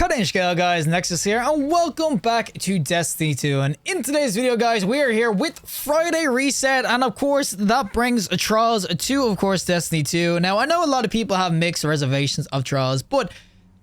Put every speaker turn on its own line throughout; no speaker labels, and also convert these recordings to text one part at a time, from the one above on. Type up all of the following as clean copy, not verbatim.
What in scale, guys? Nexas here, and welcome back to Destiny 2. And in today's video, guys, we are here with Friday Reset, and of course, that brings Trials to, of course, Destiny 2. Now, I know a lot of people have mixed reservations of Trials, but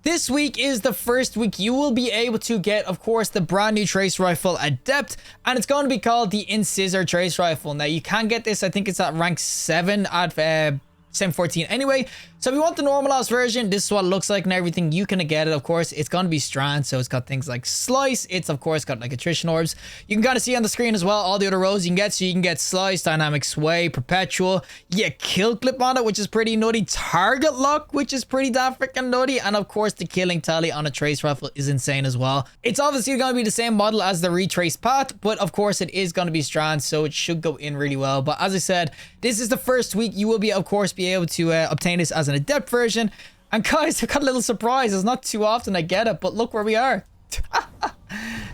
this week is the first week you will be able to get, of course, the brand new Trace Rifle Adept, and it's going to be called the Incisor Trace Rifle. Now, you can get this, I think it's at rank 7 at 714 anyway. So if you want the normalized version, this is what it looks like and everything. You can get it, of course. It's going to be strand, so it's got things like slice. It's, of course, got like attrition orbs. You can kind of see on the screen as well all the other roles you can get. So you can get slice, dynamic sway, perpetual. You get kill clip on it, which is pretty nutty. Target lock, which is pretty damn freaking nutty. And of course, the killing tally on a trace rifle is insane as well. It's obviously going to be the same model as the retrace path, but of course it is going to be strand, so it should go in really well. But as I said, this is the first week you will be, of course, be able to obtain this as an adept version. And guys, I got a little surprise. It's not too often I get it, but look where we are.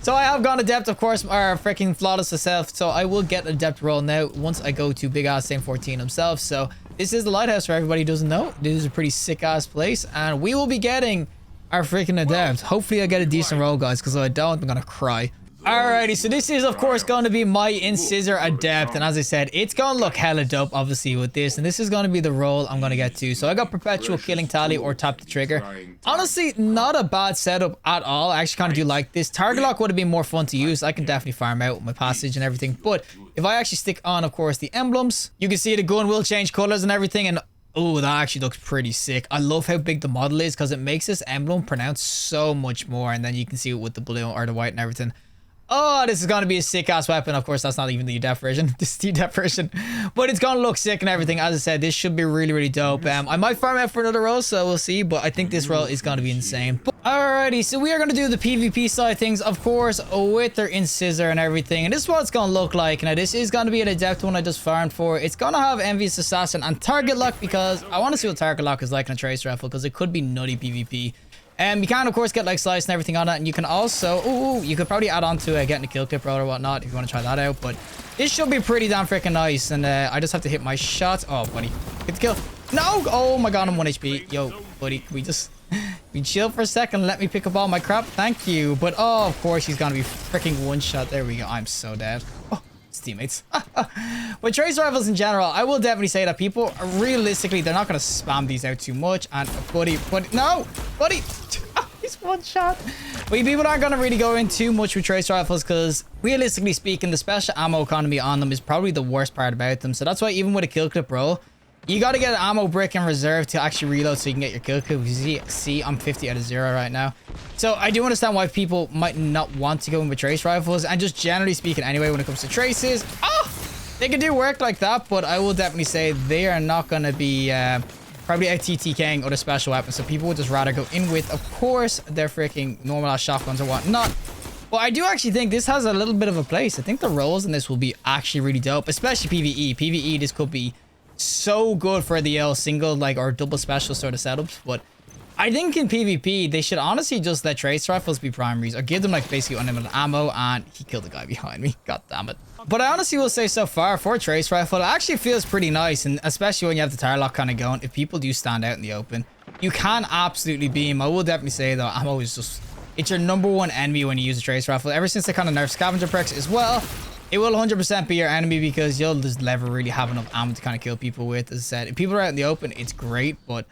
So I have gone adept, of course, our freaking flawless herself. So I will get adept role now once I go to big ass Saint 14 himself. So this is the lighthouse for everybody who doesn't know. This is a pretty sick ass place, and we will be getting our freaking adept. Hopefully I get a decent role, guys, because if I don't, I'm gonna cry. Alrighty, so this is, of course, going to be my Incisor Adept, and as I said, it's going to look hella dope, obviously, with this, and this is going to be the role I'm going to get to. So I got perpetual killing tally or tap the trigger. Honestly, not a bad setup at all. I actually kind of do like this. Target lock would have been more fun to use. I can definitely farm out with my passage and everything, but if I actually stick on, of course, the emblems, you can see the gun will change colors and everything, and oh, that actually looks pretty sick. I love how big the model is because it makes this emblem pronounce so much more, and then you can see it with the blue or the white and everything. Oh, this is going to be a sick-ass weapon. Of course, that's not even the adept version. This is the adept version. But it's going to look sick and everything. As I said, this should be really, really dope. I might farm out for another role, so we'll see. But I think this role is going to be insane. Alrighty, so we are going to do the PvP side of things, of course, with their Incisor and everything. And this is what it's going to look like. Now, this is going to be an adept one I just farmed for. It's going to have Envious Assassin and Target Lock because I want to see what Target Lock is like in a Trace Rifle because it could be nutty PvP. You can, of course, get like slice and everything on it, and you can also, you could probably add on to getting a kill clip or whatnot if you want to try that out. But this should be pretty damn freaking nice, and I just have to hit my shot. Oh, buddy, get the kill. No! Oh my god, I'm 1 HP. Yo, buddy, can we just chill for a second and let me pick up all my crap? Thank you. But oh, of course, he's gonna be freaking one shot. There we go. I'm so dead. Oh, it's teammates. With trace rifles in general, I will definitely say that people realistically, they're not gonna spam these out too much. And buddy, no, buddy. He's one shot. But people aren't going to really go in too much with trace rifles because realistically speaking, the special ammo economy on them is probably the worst part about them. So that's why even with a kill clip roll, you got to get an ammo brick in reserve to actually reload so you can get your kill clip. You see, I'm 50 out of 0 right now. So I do understand why people might not want to go in with trace rifles. And just generally speaking anyway, when it comes to traces, they can do work like that. But I will definitely say they are not going to be... probably out TTKing other special weapons, so people would just rather go in with, of course, their freaking normal shotguns or whatnot. But I do actually think this has a little bit of a place. I think the roles in this will be actually really dope, especially PvE. PvE, this could be so good for the single, like, or double special sort of setups. But I think in PvP, they should honestly just let trace rifles be primaries or give them, like, basically unlimited ammo. And he killed the guy behind me. God damn it. But I honestly will say so far for a trace rifle, it actually feels pretty nice, and especially when you have the tire lock kind of going, if people do stand out in the open, you can absolutely beam. I will definitely say though, ammo is just, it's your #1 enemy when you use a trace rifle. Ever since they kind of nerfed scavenger perks as well, it will 100% be your enemy because you'll just never really have enough ammo to kind of kill people with. As I said, if people are out in the open, it's great, but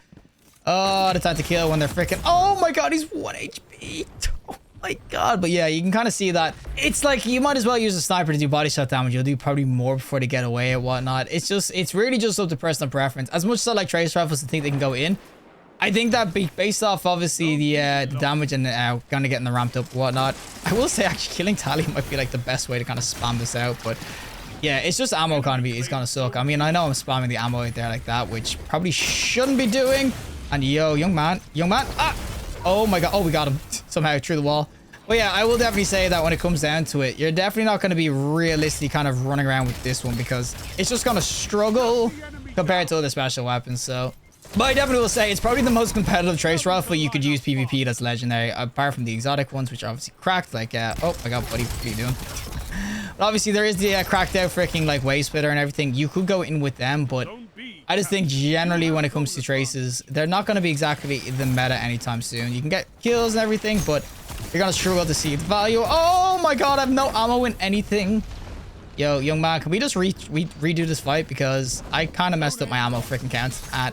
oh, the time to kill when they're freaking, oh my god, he's 1 HP. My god. But yeah, you can kind of see that it's like you might as well use a sniper to do body shot damage. You'll do probably more before they get away and whatnot. It's really just up to personal preference. As much as I like trace rifles to think they can go in, I think that based off obviously the damage and kind of getting the ramped up and whatnot, I will say actually killing tally might be like the best way to kind of spam this out. But yeah, it's just ammo economy is gonna suck. I mean, I know I'm spamming the ammo out there like that, which probably shouldn't be doing. And yo, young man, oh my god, oh, we got him somehow through the wall. But yeah, I will definitely say that when it comes down to it, you're definitely not going to be realistically kind of running around with this one because it's just going to struggle compared to other special weapons. So, but I definitely will say it's probably the most competitive trace rifle you could use PvP that's legendary, apart from the exotic ones, which are obviously cracked. Like, oh my god, buddy, what are you doing? But obviously there is the cracked out freaking like wave splitter and everything. You could go in with them, but I just think generally when it comes to traces, they're not going to be exactly the meta anytime soon. You can get kills and everything, but you're going to struggle to see the value. Oh my god, I have no ammo in anything. Yo, young man, can we just redo this fight? Because I kind of messed up my ammo freaking count at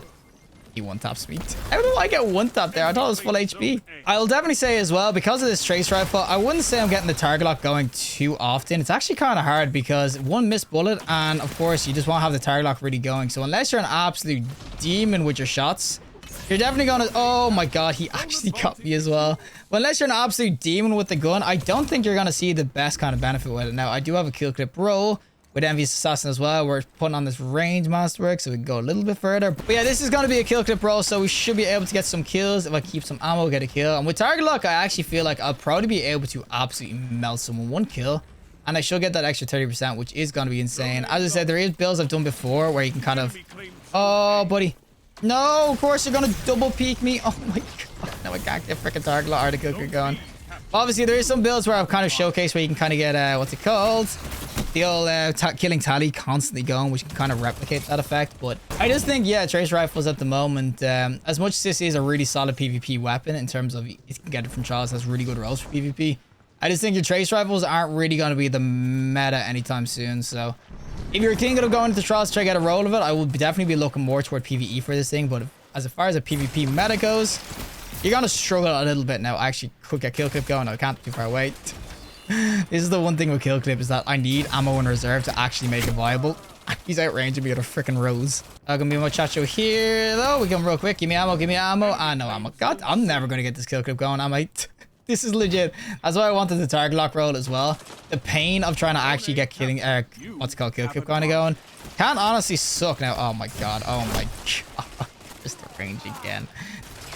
one tap speed. How do I get one tap there? I thought it was full HP. I'll definitely say as well, because of this trace rifle, I wouldn't say I'm getting the target lock going too often. It's actually kind of hard because one missed bullet, and of course you just won't have the target lock really going. So unless you're an absolute demon with your shots, you're definitely gonna... Oh my god, he actually got me as well. Well, unless you're an absolute demon with the gun, I don't think you're gonna see the best kind of benefit with it. Now, I do have a kill clip roll with Envious Assassin as well. We're putting on this range masterwork so we can go a little bit further. But yeah, this is going to be a kill clip roll, so we should be able to get some kills. If I keep some ammo, get a kill. And with target lock, I actually feel like I'll probably be able to absolutely melt someone. One kill, and I should get that extra 30%, which is going to be insane. As I said, there is builds I've done before where you can kind of... Oh, buddy. No, of course you're going to double peek me. Oh my god. Now I can't get freaking target lock or the kill clip going. Obviously, there is some builds where I've kind of showcased where you can kind of get, what's it called? The old killing tally constantly going, which can kind of replicate that effect. But I just think, yeah, trace rifles at the moment, as much as this is a really solid PvP weapon in terms of you can get it from trials, has really good rolls for PvP. I just think your trace rifles aren't really going to be the meta anytime soon. So if you're thinking of going into trials to try to get a roll of it, I would definitely be looking more toward PvE for this thing. But as far as a PvP meta goes, you're going to struggle a little bit now. I actually could get kill clip going. No, I can't be too far away. This is the one thing with kill clip is that I need ammo in reserve to actually make it viable. He's outranging me with a freaking rose. I'm gonna be my chacho here though. We can real quick. Give me ammo, give me ammo. Ah, no ammo. God, I'm never gonna get this kill clip going, am I? This is legit. That's why I wanted the target lock roll as well. The pain of trying to actually get killing what's it called, kill clip kind of going can honestly suck now. Oh my god. Oh my god. Just the range again.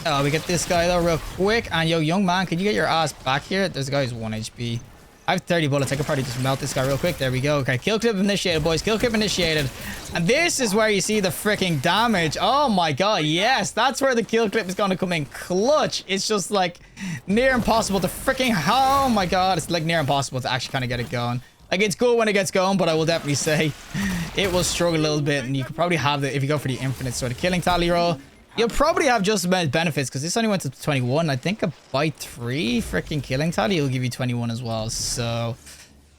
Oh, we get this guy though real quick. And yo, young man, can you get your ass back here? There's a guy who's 1 HP. I have 30 bullets. I could probably just melt this guy real quick. There we go. Okay, kill clip initiated, boys. Kill clip initiated. And this is where you see the freaking damage. Oh my god, yes. That's where the kill clip is going to come in clutch. It's just like near impossible to freaking... Oh my god, it's like near impossible to actually kind of get it going. Like, it's good when it gets going, but I will definitely say it will struggle a little bit. And you could probably have the... If you go for the infinite sort of killing tally roll, you'll probably have just about benefits because this only went to 21. I think a by 3 freaking killing tally will give you 21 as well. So,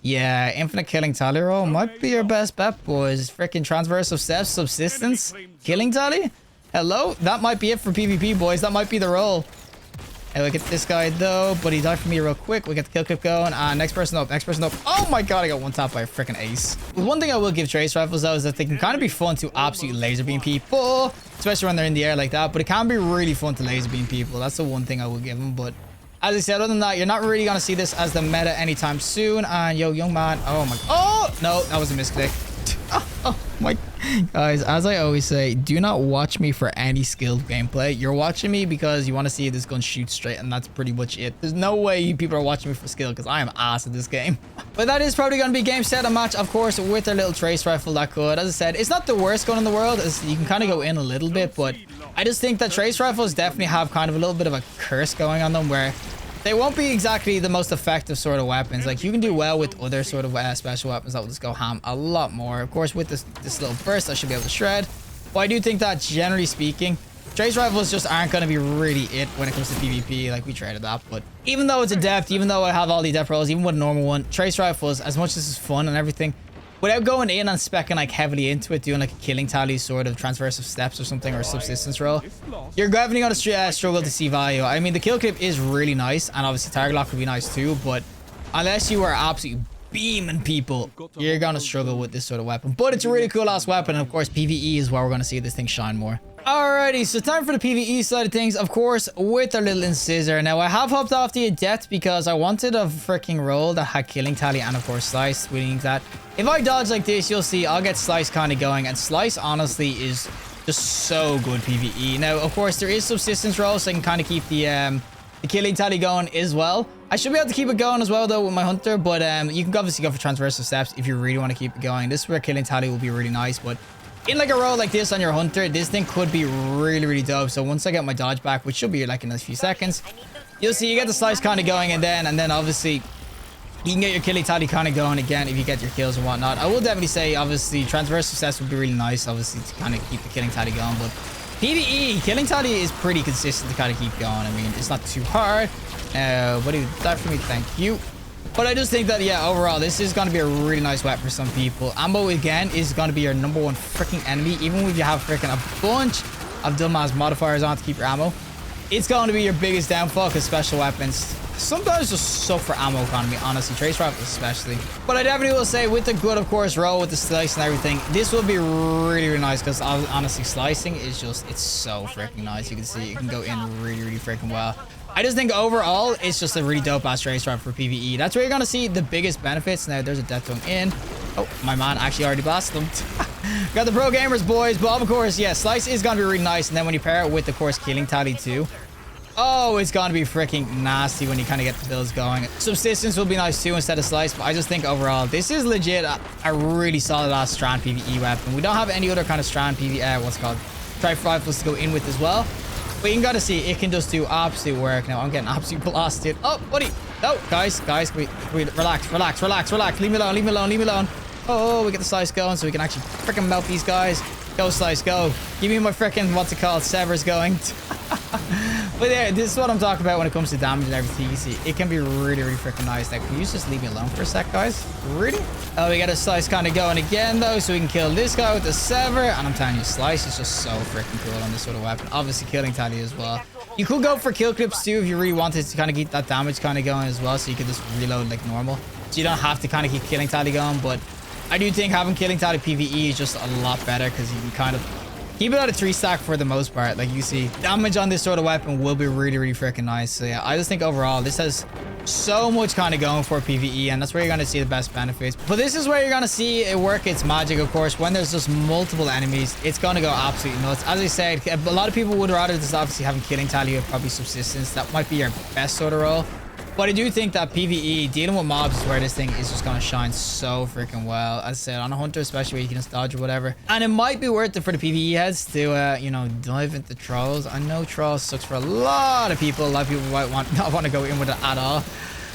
yeah, infinite killing tally roll might be your best bet, boys. Freaking transverse of steps, subsistence, killing tally. Hello? That might be it for PvP, boys. That might be the roll. Hey, we get this guy though, but he died for me real quick. We get the kill clip going. Next person up, next person up. Oh my god, I got one tap by a freaking ace. One thing I will give trace rifles though is that they can kind of be fun to absolute laser beam people, especially when they're in the air like that. But it can be really fun to laser beam people. That's the one thing I will give them. But as I said, other than that, you're not really gonna see this as the meta anytime soon. And yo, young man. Oh my. Oh no, that was a misclick. Oh my guys, as I always say, do not watch me for any skilled gameplay. You're watching me because you want to see this gun shoot straight, and that's pretty much it. There's no way people are watching me for skill because I am ass at this game. But that is probably going to be game set and match, of course, with their little trace rifle that could. As I said, it's not the worst gun in the world. You can kind of go in a little bit, but I just think that trace rifles definitely have kind of a little bit of a curse going on them where they won't be exactly the most effective sort of weapons. Like, you can do well with other sort of special weapons that will just go ham a lot more. Of course, with this little burst, I should be able to shred. But I do think that, generally speaking, trace rifles just aren't going to be really it when it comes to PvP. Like, we traded that. But even though it's adept, even though I have all the adept rolls, even with a normal one, trace rifles, as much as this is fun and everything, without going in and speccing like heavily into it, doing like a killing tally sort of transverse of steps or something, or a subsistence roll, you're definitely going to struggle to see value. I mean, the kill clip is really nice, and obviously target lock would be nice too, but unless you are absolutely beaming people, you're going to struggle with this sort of weapon. But it's a really cool ass weapon, and of course PvE is where we're going to see this thing shine more. Alrighty, so time for the PvE side of things, of course, with our little Incisor. Now, I have hopped off the Adept because I wanted a freaking roll that had killing tally and, of course, Slice. We need that. If I dodge like this, you'll see I'll get Slice kind of going, and Slice, honestly, is just so good PvE. Now, of course, there is subsistence rolls, so I can kind of keep the killing tally going as well. I should be able to keep it going as well, though, with my Hunter, but you can obviously go for transversal steps if you really want to keep it going. This is where killing tally will be really nice, but in like a roll like this on your Hunter, this thing could be really, really dope. So once I get my dodge back, which should be like in a few seconds, you'll see you get the Slice kind of going, and then obviously You can get your killing tally kind of going again if you get your kills and whatnot. I will definitely say, obviously, transverse success would be really nice, obviously, to kind of keep the killing tally going. But PvE, killing tally is pretty consistent to kind of keep going. I mean, it's not too hard. What do you that for me? Thank you. But I just think that, yeah, overall, this is going to be a really nice weapon for some people. Ammo, again, is going to be your number one freaking enemy. Even if you have freaking a bunch of dumbass modifiers on to keep your ammo, it's going to be your biggest downfall because special weapons sometimes just suck for ammo economy, honestly. Trace rifles especially. But I definitely will say, with the good, of course, roll with the slice and everything, this will be really, really nice because honestly, slicing is just, it's so freaking nice. You can see it can go in really, really freaking well. I just think overall, it's just a really dope ass trace rifle for PvE. That's where you're going to see the biggest benefits. Now, there's a death zone in. Oh, my man actually already blasted them. Got the pro gamers, boys. But of course, yeah, slice is going to be really nice. And then when you pair it with, of course, killing tally too. Oh, it's going to be freaking nasty when you kind of get the builds going. Subsistence will be nice too instead of slice. But I just think overall, this is legit a really solid ass strand PvE weapon. We don't have any other kind of strand PvE, what's it called, trave rifles to go in with as well. But you can gotta see, it can just do absolute work. Now, I'm getting absolutely blasted. Oh, buddy. No, guys, can we relax. Leave me alone. Oh, we get the slice going so we can actually freaking melt these guys. Go, slice, go. Give me my freaking, what's it called, severs going. But yeah, this is what I'm talking about when it comes to damage and everything. You see, it can be really, really freaking nice. Like, can you just leave me alone for a sec, guys? Really? Oh, we got a slice kind of going again, though, so we can kill this guy with the sever. And I'm telling you, slice is just so freaking cool on this sort of weapon. Obviously, killing tally as well. You could go for kill clips, too, if you really wanted to kind of keep that damage kind of going as well. So you could just reload like normal. So you don't have to kind of keep killing tally going. But I do think having killing tally PvE is just a lot better because you can kind of keep it at a 3-stack for the most part. Like, you see, damage on this sort of weapon will be really, really freaking nice. So yeah, I just think overall this has so much kind of going for PvE, and that's where you're going to see the best benefits. But this is where you're going to see it work its magic, of course. When there's just multiple enemies, it's going to go absolutely nuts. As I said, a lot of people would rather just obviously having killing tally or probably subsistence. That might be your best sort of role. But I do think that PvE, dealing with mobs, is where this thing is just going to shine so freaking well. As I said, on a hunter, especially where you can just dodge or whatever. And it might be worth it for the PvE heads to, you know, dive into trolls. I know trolls sucks for a lot of people. A lot of people might not want to go in with it at all.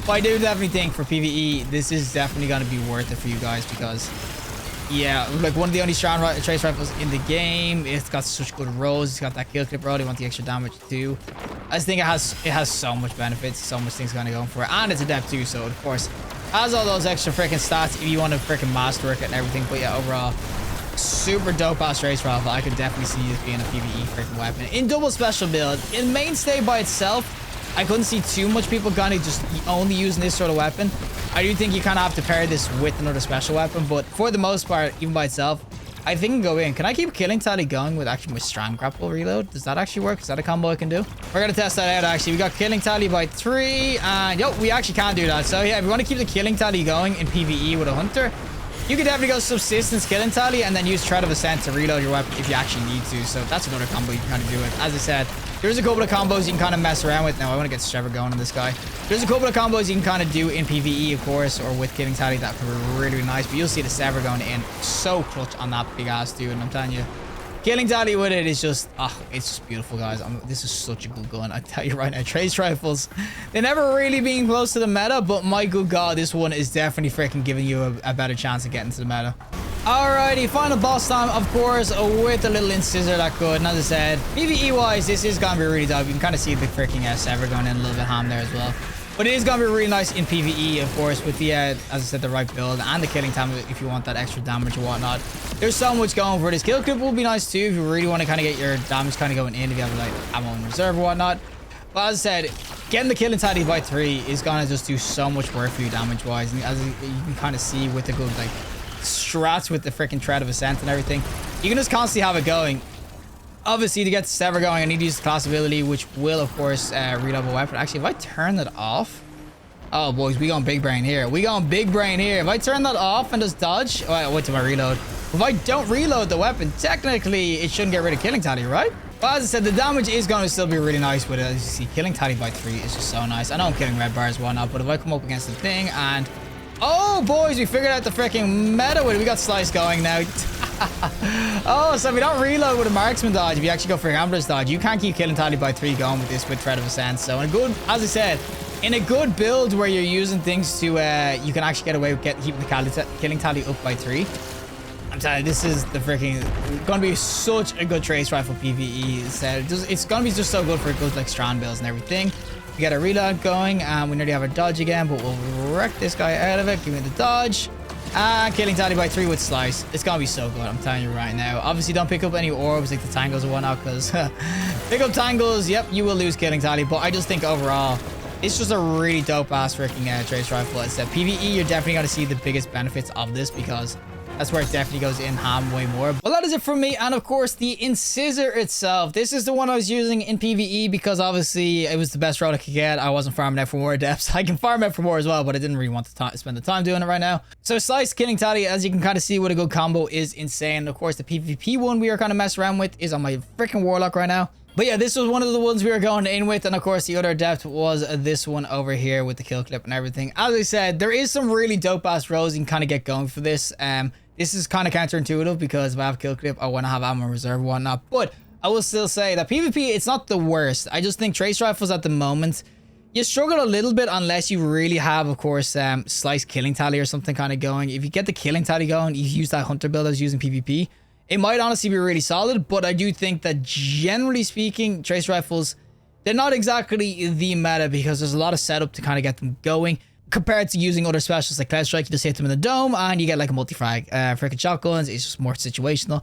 But I do definitely think for PvE, this is definitely going to be worth it for you guys because, yeah, like one of the only strand trace rifles in the game. It's got such good rolls. It's got that kill clip roll. You want the extra damage too. I just think it has so much benefits, so much things going to go for it, and it's adept too. So of course, has all those extra freaking stats if you want to freaking masterwork it and everything. But yeah, overall, super dope ass trace rifle. I could definitely see this being a PvE freaking weapon in double special build. In mainstay by itself, I couldn't see too much people kind of just only using this sort of weapon. I do think you kind of have to pair this with another special weapon, but for the most part, even by itself, I think I can go in. Can I keep killing tally going with actually my strand grapple reload? Does that actually work? Is that a combo I can do? We're going to test that out, actually. We got killing tally by 3, and yo, we actually can do that. So yeah, if you want to keep the killing tally going in PvE with a hunter, you could definitely go subsistence killing tally and then use Tread of Ascent to reload your weapon if you actually need to. So that's another combo you can kind of do with. As I said, there's a couple of combos you can kind of mess around with. Now, I want to get Trevor going on this guy. There's a couple of combos you can kind of do in PvE, of course, or with killing tally that could be really, really nice. But you'll see the Sever going in so clutch on that big ass dude. And I'm telling you, killing tally with it is just, it's just beautiful, guys. This is such a good gun. I tell you right now, trace rifles, they never really been close to the meta, but my good God, this one is definitely freaking giving you a better chance of getting to the meta. Alrighty, final boss time, of course, with a little Incisor that could. And as I said, PvE-wise, this is going to be really dope. You can kind of see the freaking Sever going in a little bit ham there as well. But it is going to be really nice in PvE, of course, with the, as I said, the right build and the killing time if you want that extra damage or whatnot. There's so much going for this. Kill clip will be nice too if you really want to kind of get your damage kind of going in, if you have like ammo in reserve or whatnot. But as I said, getting the killing tally by 3 is going to just do so much work for you damage-wise. And as you can kind of see with the good, like, strats with the freaking Tread of Ascent and everything, you can just constantly have it going. Obviously, to get the Sever going, I need to use the class ability, which will, of course, reload my weapon. Actually, if I turn it off... Oh, boys, we going big brain here. We going big brain here. If I turn that off and just dodge... Oh, wait till I reload. If I don't reload the weapon, technically, it shouldn't get rid of killing tally, right? But as I said, the damage is going to still be really nice with it. As you see, killing tally by 3 is just so nice. I know I'm killing red bars and whatnot, but if I come up against the thing and... Oh, boys, we figured out the freaking meta with it. We got slice going now. Oh, so if you don't reload with a marksman dodge, if you actually go for an ambulance dodge, you can't keep killing tally by 3 going with this with Tread of Ascent. So, and good, as I said, In a good build where you're using things to, you can actually get away with keeping the killing tally up by 3. I'm telling you, this is the freaking gonna be such a good trace rifle PvE. It's gonna be just so good for good like strand builds and everything. We got a reload going, and we nearly have a dodge again, but we'll wreck this guy out of it. Give me the dodge. And killing tally by 3 with slice. It's gonna be so good, I'm telling you right now. Obviously, don't pick up any orbs like the tangles or whatnot, because pick up tangles, yep, you will lose killing tally. But I just think overall, it's just a really dope ass freaking trace rifle. It's PvE, you're definitely gonna see the biggest benefits of this because that's where it definitely goes in ham way more. Well, that is it from me. And of course, the Incisor itself. This is the one I was using in PvE because obviously it was the best route I could get. I wasn't farming out for more adepts. I can farm out for more as well, but I didn't really want to spend the time doing it right now. So slice killing tally, as you can kind of see with a good combo, is insane. Of course, the PvP one we are kind of messing around with is on my freaking warlock right now. But yeah, this was one of the ones we were going in with. And of course, the other adept was this one over here with the kill clip and everything. As I said, there is some really dope ass rows you can kind of get going for this. This is kind of counterintuitive because if I have kill clip, I want to have ammo reserve and whatnot. But I will still say that PvP, it's not the worst. I just think trace rifles at the moment, you struggle a little bit unless you really have, of course, slice killing tally or something kind of going. If you get the killing tally going, you use that hunter build I was using PvP. It might honestly be really solid, but I do think that generally speaking, trace rifles, they're not exactly the meta because there's a lot of setup to kind of get them going. Compared to using other specials like Cloud Strike, you just hit them in the dome and you get like a multi-frag. Freaking shotguns, it's just more situational.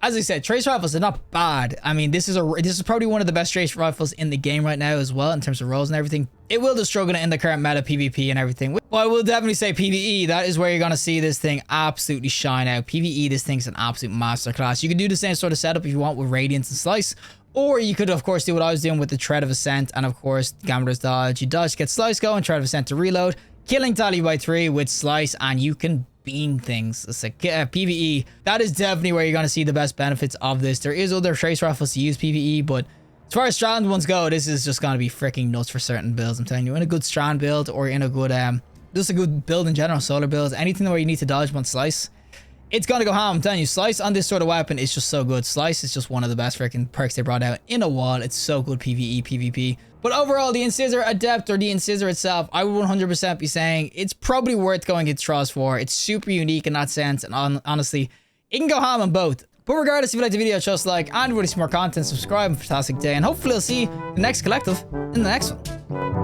As I said, trace rifles are not bad. I mean, this is probably one of the best trace rifles in the game right now as well in terms of rolls and everything. It will just struggle in the current meta PvP and everything. But I will definitely say PvE, that is where you're going to see this thing absolutely shine out. PvE, this thing's an absolute masterclass. You can do the same sort of setup if you want with Radiance and Slice. Or you could, of course, do what I was doing with the Tread of Ascent and, of course, Gambler's Dodge. You dodge, get Slice going, Tread of Ascent to reload, killing tally by 3 with Slice, and you can beam things. It's like PvE. That is definitely where you're going to see the best benefits of this. There is other trace rifles to use PvE, but as far as strand ones go, this is just going to be freaking nuts for certain builds. I'm telling you, in a good strand build or in a good, just a good build in general, solar builds, anything where you need to dodge one Slice, it's gonna go ham. I'm telling you, Slice on this sort of weapon is just so good. Slice is just one of the best freaking perks they brought out in a while. It's so good PvE, PvP. But overall, the Incisor Adept or the Incisor itself, I would 100% be saying it's probably worth going into trials for. It's super unique in that sense, and honestly, it can go ham on both. But regardless, if you like the video, just like, and really some more content, subscribe, and fantastic day, and hopefully I'll see the next collective in the next one.